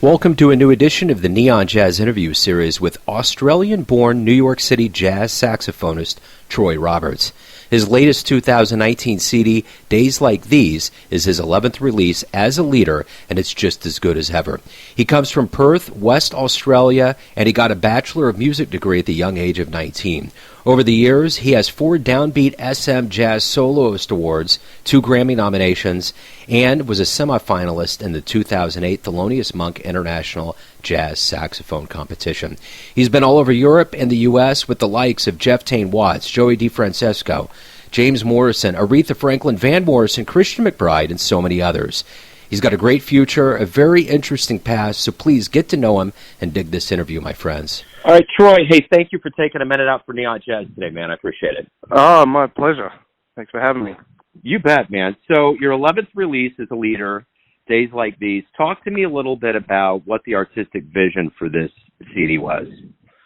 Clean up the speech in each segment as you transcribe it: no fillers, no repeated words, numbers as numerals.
Welcome to a new edition of the Neon Jazz interview series with Australian-born New York City jazz saxophonist Troy Roberts. His latest 2019 CD, Days Like These, is his 11th release as a leader, and it's just as good as ever. He comes from Perth, West Australia, and he got a Bachelor of Music degree at the young age of 19. Over the years, he has 4 DownBeat SM Jazz Soloist Awards, 2 Grammy nominations, and was a semi-finalist in the 2008 Thelonious Monk International Jazz Saxophone Competition. He's been all over Europe and the U.S. with the likes of Jeff Tain Watts, Joey DeFrancesco, James Morrison, Aretha Franklin, Van Morrison, Christian McBride, and so many others. He's got a great future, a very interesting past, so please get to know him and dig this interview, my friends. All right, Troy, hey, thank you for taking a minute out for Neon Jazz today, man. I appreciate it. Oh, my pleasure. Thanks for having me. You bet, man. So your 11th release as a leader, Days Like These. Talk to me a little bit about what the artistic vision for this CD was.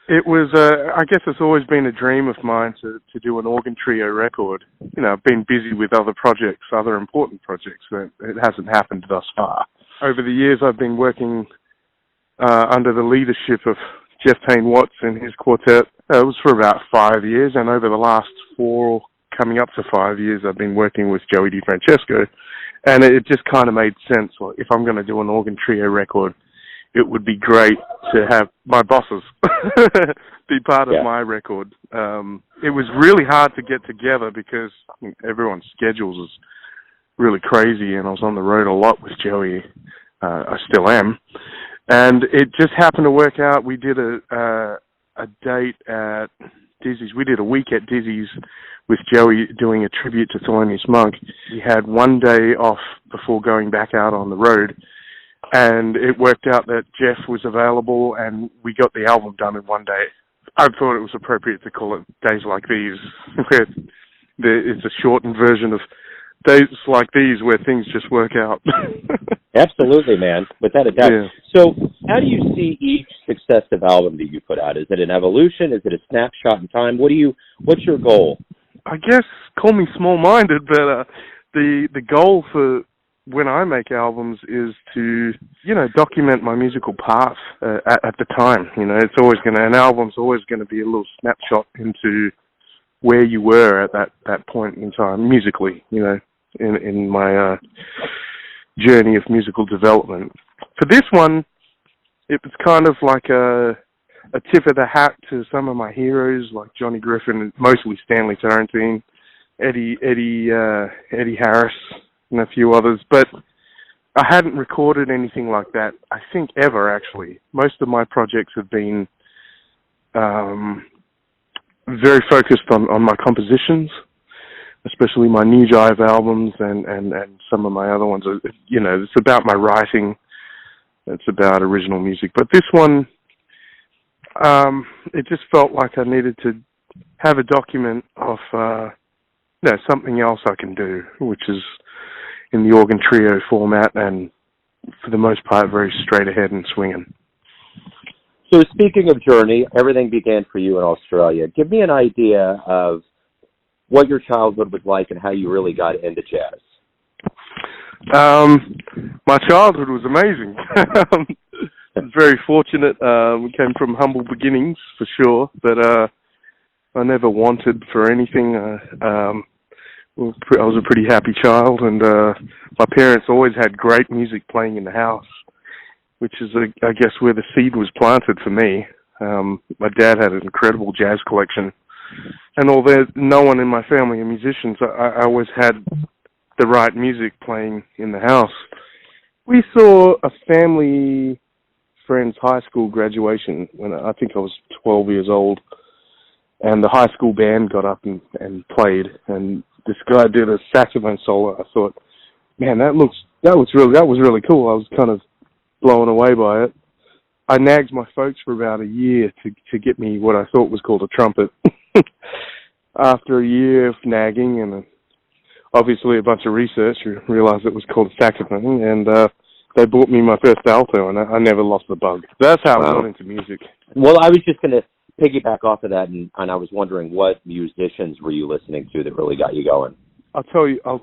It was, I guess it's always been a dream of mine to do an organ trio record. You know, I've been busy with other projects, other important projects, but it hasn't happened thus far. Over the years, I've been working under the leadership of Jeff Tain Watts and his quartet. It was for about 5 years, and over the last 4, coming up to 5 years, I've been working with Joey DeFrancesco, and it just kind of made sense. Well, if I'm going to do an organ trio record, it would be great to have my bosses be part of my record. It was really hard to get together because everyone's schedules is really crazy, and I was on the road a lot with Joey. I still am. And it just happened to work out. We did a date at Dizzy's. We did a week at Dizzy's with Joey doing a tribute to Thelonious Monk. We had one day off before going back out on the road, and it worked out that Jeff was available, and we got the album done in one day. I thought it was appropriate to call it Days Like These. It's a shortened version of Days Like These where things just work out. Absolutely, man. Without a doubt. Yeah. So how do you see each successive album that you put out? Is it an evolution? Is it a snapshot in time? What's your goal? I guess, call me small-minded, but the goal for when I make albums is to, document my musical path at the time. It's always an album's always going to be a little snapshot into where you were at that point in time, musically, in my journey of musical development. For this one, it was kind of like a tip of the hat to some of my heroes, like Johnny Griffin, mostly Stanley Tarantine, Eddie Harris, and a few others. But I hadn't recorded anything like that, I think, ever, actually. Most of my projects have been very focused on my compositions, especially my New Jive albums and some of my other ones. It's about my writing. It's about original music. But this one, it just felt like I needed to have a document of something else I can do, which is in the organ trio format and, for the most part, very straight ahead and swinging. So speaking of journey, everything began for you in Australia. Give me an idea of what your childhood was like and how you really got into jazz. My childhood was amazing. I was very fortunate. We came from humble beginnings, for sure, but I never wanted for anything. I was a pretty happy child, and my parents always had great music playing in the house, which is, I guess, where the seed was planted for me. My dad had an incredible jazz collection, and although no one in my family are musicians, I always had the right music playing in the house. We saw a family friend's high school graduation when I think I was 12 years old, and the high school band got up and played, and this guy did a saxophone solo. I thought, man, that was really cool. I was kind of blown away by it. I nagged my folks for about a year to get me what I thought was called a trumpet. After a year of nagging and obviously a bunch of research, I realized it was called a saxophone, and they bought me my first alto, and I never lost the bug. That's how I got into music. Well, I was just going to piggyback off of that, and I was wondering what musicians were you listening to that really got you going? I'll tell you, I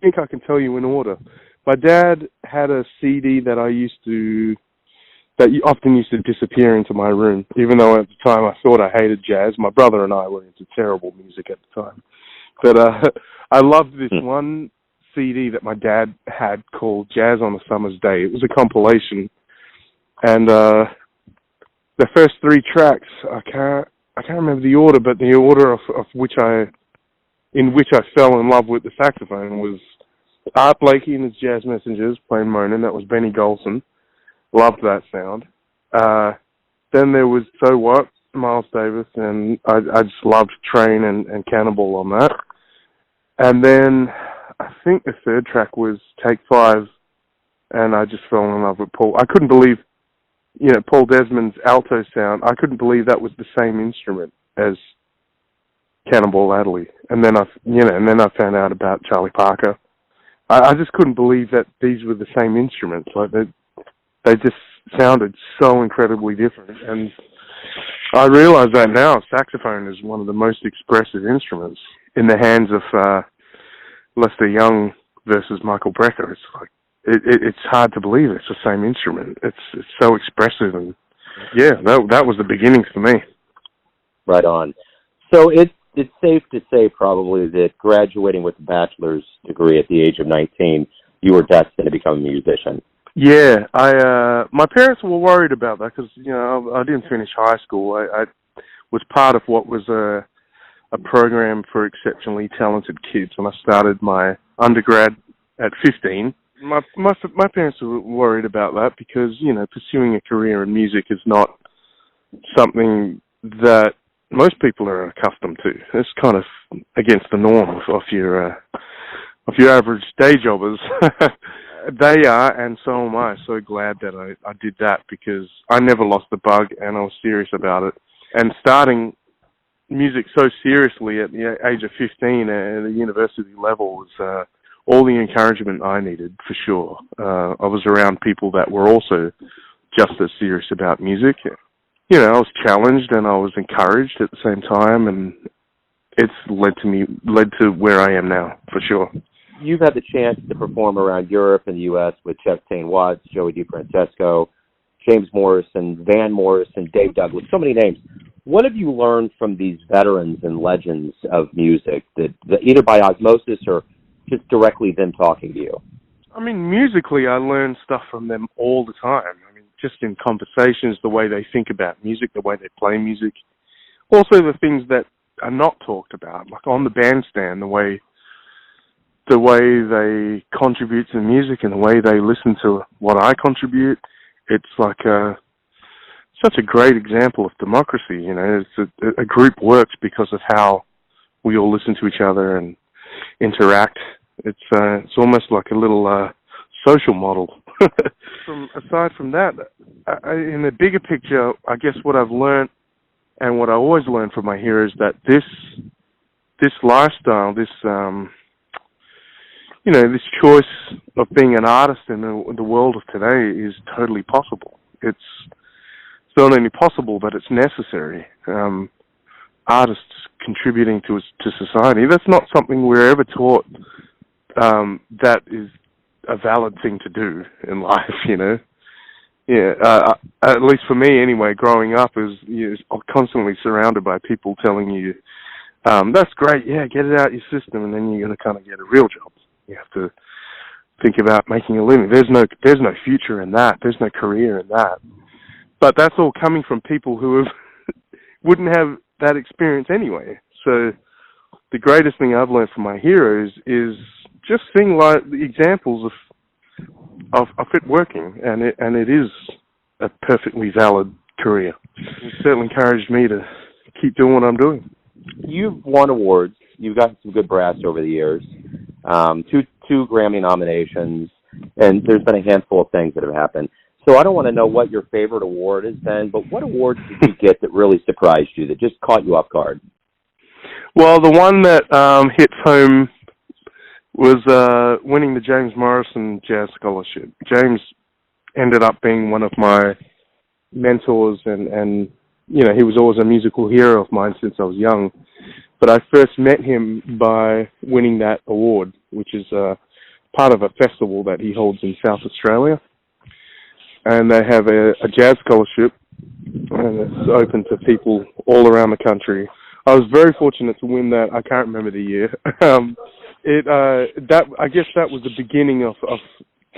think I can tell you in order. My dad had a CD that I used to that often used to disappear into my room, even though at the time I thought I hated jazz. My brother and I were into terrible music at the time. But I loved this one CD that my dad had called Jazz on a Summer's Day. It was a compilation. And the first three tracks, I can't remember the order, but the order in which I fell in love with the saxophone was Art Blakey and his Jazz Messengers playing Moanin'. That was Benny Golson. Loved that sound. Then there was So What, Miles Davis, and I just loved Train and Cannibal on that. And then I think the third track was Take 5, and I just fell in love with Paul. I couldn't believe, Paul Desmond's alto sound. I couldn't believe that was the same instrument as Cannonball Adderley. And then I found out about Charlie Parker. I just couldn't believe that these were the same instruments. Like they just sounded so incredibly different. And I realize that now saxophone is one of the most expressive instruments in the hands of Lester Young versus Michael Brecker. It's like it's hard to believe it's the same instrument. It's so expressive, and that was the beginning for me. Right on. So it's safe to say probably that graduating with a bachelor's degree at the age of 19, you were destined to become a musician. Yeah, my parents were worried about that because I didn't finish high school. I was part of what was a program for exceptionally talented kids, and I started my undergrad at 15. My parents were worried about that because pursuing a career in music is not something that most people are accustomed to. It's kind of against the norm of your average day jobbers. They are, and so am I. So glad that I did that because I never lost the bug, and I was serious about it. And starting music so seriously at the age of 15 at the university level was all the encouragement I needed, for sure. I was around people that were also just as serious about music. I was challenged and I was encouraged at the same time, and it's led to where I am now, for sure. You've had the chance to perform around Europe and the U.S. with Jeff Tain Watts, Joey DeFrancesco, James Morrison, Van Morrison, Dave Douglas, so many names. What have you learned from these veterans and legends of music, that either by osmosis or just directly them talking to you? I mean, musically, I learn stuff from them all the time. I mean, just in conversations, the way they think about music, the way they play music. Also the things that are not talked about, like on the bandstand, the way they contribute to the music and the way they listen to what I contribute. It's like such a great example of democracy. It's a group works because of how we all listen to each other and interact. It's almost like a little social model. Aside from that, in the bigger picture, I guess what I've learned and what I always learn from my heroes, that this lifestyle, this choice of being an artist in the world of today is totally possible. It's not only possible, but it's necessary. Artists contributing to society, that's not something we're ever taught that is a valid thing to do in life, at least for me anyway, growing up is constantly surrounded by people telling you, that's great, yeah, get it out your system, and then you're going to kind of get a real job. You have to think about making a living. There's no future in that. There's no career in that. But that's all coming from people who wouldn't have that experience anyway. So the greatest thing I've learned from my heroes is just seeing like the examples of it working, and it is a perfectly valid career. It certainly encouraged me to keep doing what I'm doing. You've won awards. You've gotten some good brass over the years. Two Grammy nominations, and there's been a handful of things that have happened. So I don't want to know what your favorite award has been, but what awards did you get that really surprised you, that just caught you off guard? Well, the one that hits home was winning the James Morrison Jazz Scholarship. James ended up being one of my mentors, and he was always a musical hero of mine since I was young. But I first met him by winning that award, which is part of a festival that he holds in South Australia. and they have a jazz scholarship, and it's open to people all around the country. I was very fortunate to win that. I can't remember the year. I guess that was the beginning of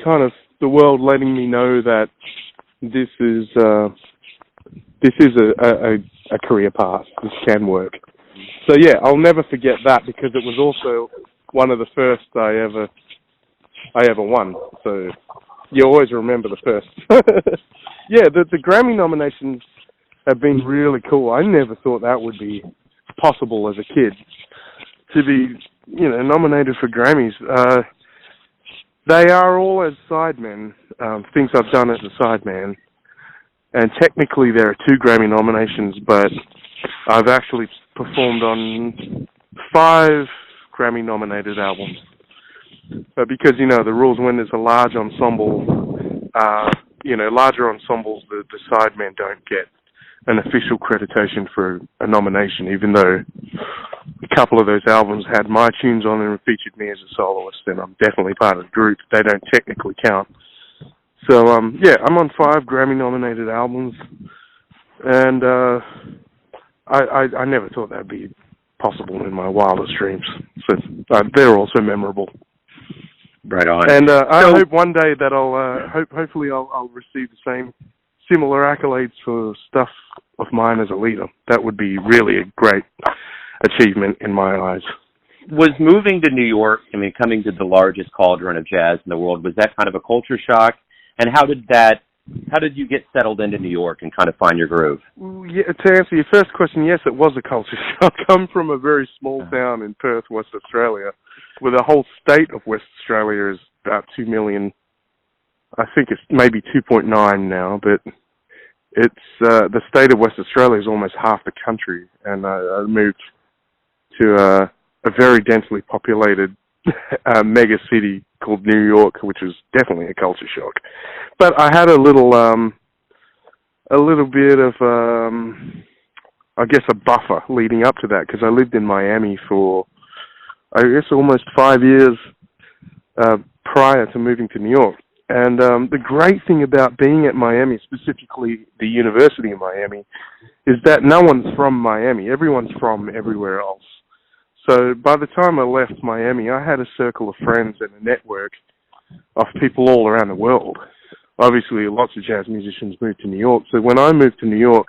kind of the world letting me know that this is a career path. This can work. So yeah, I'll never forget that because it was also one of the first I ever won. So you always remember the first. Yeah, the Grammy nominations have been really cool. I never thought that would be possible as a kid to be, nominated for Grammys. They are all as sidemen, things I've done as a sideman. And technically there are 2 Grammy nominations, but I've actually performed on 5 Grammy-nominated albums. But because, the rules, when there's a large ensemble, larger ensembles, the sidemen don't get an official accreditation for a nomination, even though a couple of those albums had my tunes on them and featured me as a soloist, and I'm definitely part of the group. They don't technically count. So, I'm on 5 Grammy-nominated albums, and I never thought that'd be possible in my wildest dreams. So they're also memorable. Right on. And I hope one day that hopefully I'll receive the similar accolades for stuff of mine as a leader. That would be really a great achievement in my eyes. Was moving to New York, coming to the largest cauldron of jazz in the world, was that kind of a culture shock? And how did you get settled into New York and kind of find your groove? Yeah, to answer your first question, yes, it was a culture shock. I come from a very small town in Perth, West Australia, where the whole state of West Australia is about 2 million. I think it's maybe 2.9 now, but it's the state of West Australia is almost half the country, and I moved to a very densely populated mega city called New York, which was definitely a culture shock. But I had a little bit of, I guess, a buffer leading up to that, because I lived in Miami for, I guess, almost 5 years prior to moving to New York. And the great thing about being at Miami, specifically the University of Miami, is that no one's from Miami. Everyone's from everywhere else. So by the time I left Miami, I had a circle of friends and a network of people all around the world. Obviously, lots of jazz musicians moved to New York. So when I moved to New York,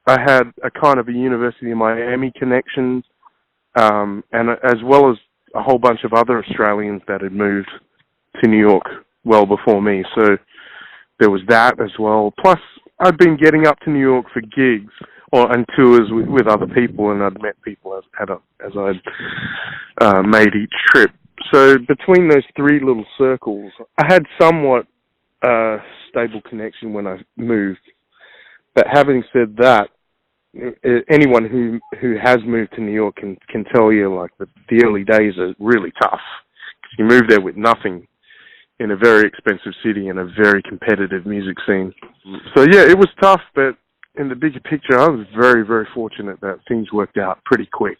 I had a kind of a University of Miami connection, and as well as a whole bunch of other Australians that had moved to New York well before me. So there was that as well. Plus, I'd been getting up to New York for gigs and tours with other people, and I'd met people as I'd made each trip. So between those 3 little circles, I had somewhat stable connection when I moved. But having said that, anyone who has moved to New York can tell you, like, the early days are really tough. 'Cause you move there with nothing in a very expensive city and a very competitive music scene. So yeah, it was tough, but in the bigger picture, I was very, very fortunate that things worked out pretty quick.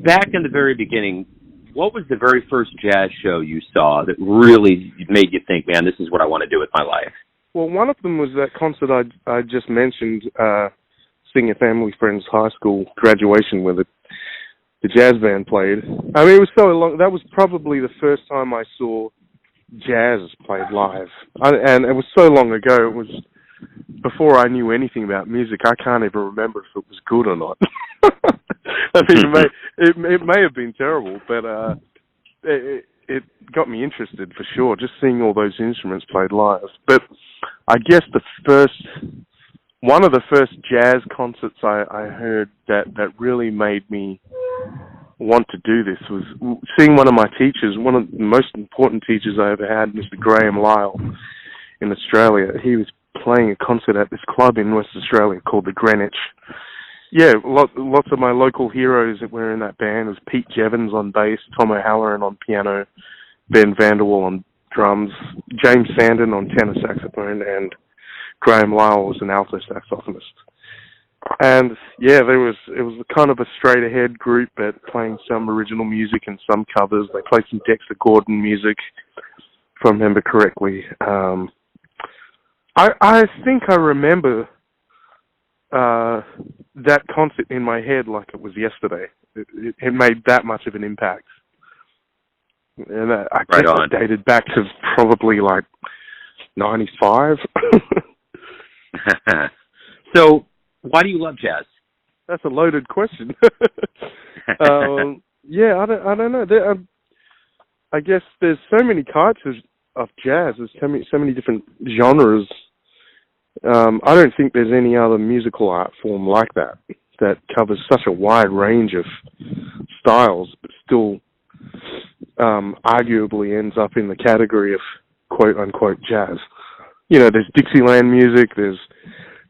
Back in the very beginning, what was the very first jazz show you saw that really made you think, man, this is what I want to do with my life? Well, one of them was that concert I just mentioned, seeing a family friend's high school graduation where the jazz band played. I mean, it was so long. That was probably the first time I saw jazz played live. And it was so long ago. It was before I knew anything about music. I can't even remember if it was good or not. I mean, it may have been terrible, but it got me interested for sure, just seeing all those instruments played live. But I guess one of the first jazz concerts I heard that really made me want to do this was seeing one of my teachers, one of the most important teachers I ever had, Mr. Graham Lyle in Australia. He was playing a concert at this club in West Australia called the Greenwich. Yeah, lots of my local heroes that were in that band. It was Pete Jevons on bass, Tom O'Halloran on piano, Ben Vanderwall on drums, James Sandon on tenor saxophone, and Graham Lyle was an alto saxophonist. And yeah, it was kind of a straight ahead group, but playing some original music and some covers. They played some Dexter Gordon music, if I remember correctly. I think I remember that concert in my head like it was yesterday. It made that much of an impact. And I guess it dated back to probably like 95. So, why do you love jazz? That's a loaded question. Yeah, I don't know. I guess there's so many types of jazz. There's so many different genres. I don't think there's any other musical art form like that covers such a wide range of styles, but still arguably ends up in the category of quote-unquote jazz. You know, there's Dixieland music, there's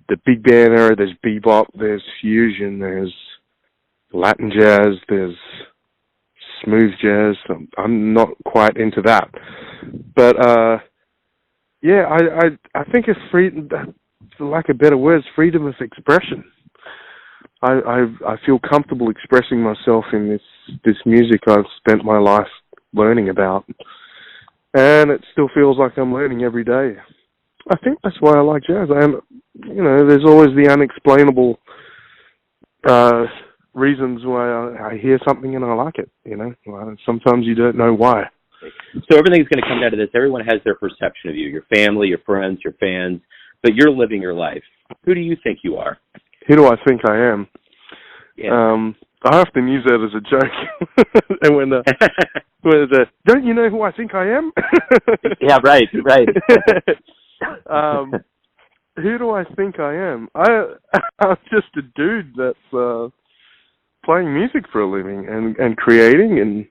the big band era, there's bebop, there's fusion, there's Latin jazz, there's smooth jazz. I'm not quite into that. But, yeah, I think it's freedom, for lack of better words, freedom of expression. I feel comfortable expressing myself in this music I've spent my life learning about. And it still feels like I'm learning every day. I think that's why I like jazz. There's always the unexplainable reasons why I hear something and I like it, you know. Sometimes you don't know why. So everything's going to come down to this. Everyone has their perception of you, your family, your friends, your fans, but you're living your life. Who do you think you are? Who do I think I am? Yeah. I often use that as a joke. And when don't you know who I think I am? Yeah, right. Who do I think I am? I'm just a dude that's playing music for a living and creating and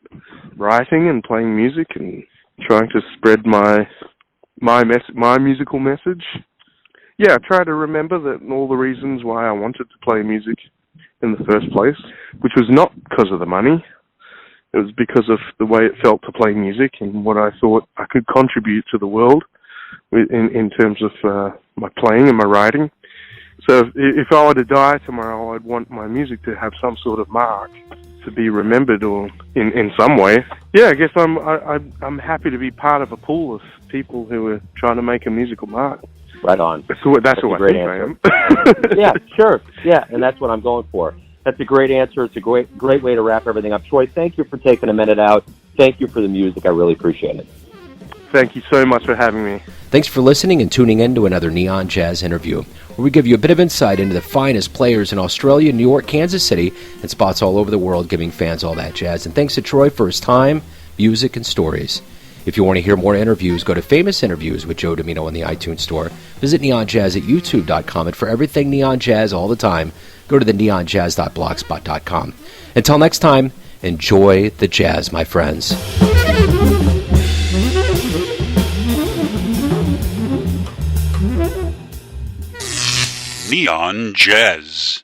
writing and playing music and trying to spread my musical message. Yeah, I try to remember that all the reasons why I wanted to play music in the first place, which was not because of the money. It was because of the way it felt to play music and what I thought I could contribute to the world in terms of my playing and my writing. So if I were to die tomorrow, I'd want my music to have some sort of mark, to be remembered or in some way. Yeah, I guess I'm happy to be part of a pool of people who are trying to make a musical mark. Right on. That's who I think I am. Yeah, sure. Yeah, and that's what I'm going for. That's a great answer. It's a great way to wrap everything up. Troy, thank you for taking a minute out. Thank you for the music. I really appreciate it. Thank you so much for having me. Thanks for listening and tuning in to another Neon Jazz interview, where we give you a bit of insight into the finest players in Australia, New York, Kansas City, and spots all over the world, giving fans all that jazz. And thanks to Troy for his time, music, and stories. If you want to hear more interviews, go to Famous Interviews with Joe Domino in the iTunes Store. Visit neonjazz at youtube.com, and for everything Neon Jazz all the time, go to the neonjazz.blogspot.com. Until next time, enjoy the jazz, my friends. Neon Jazz.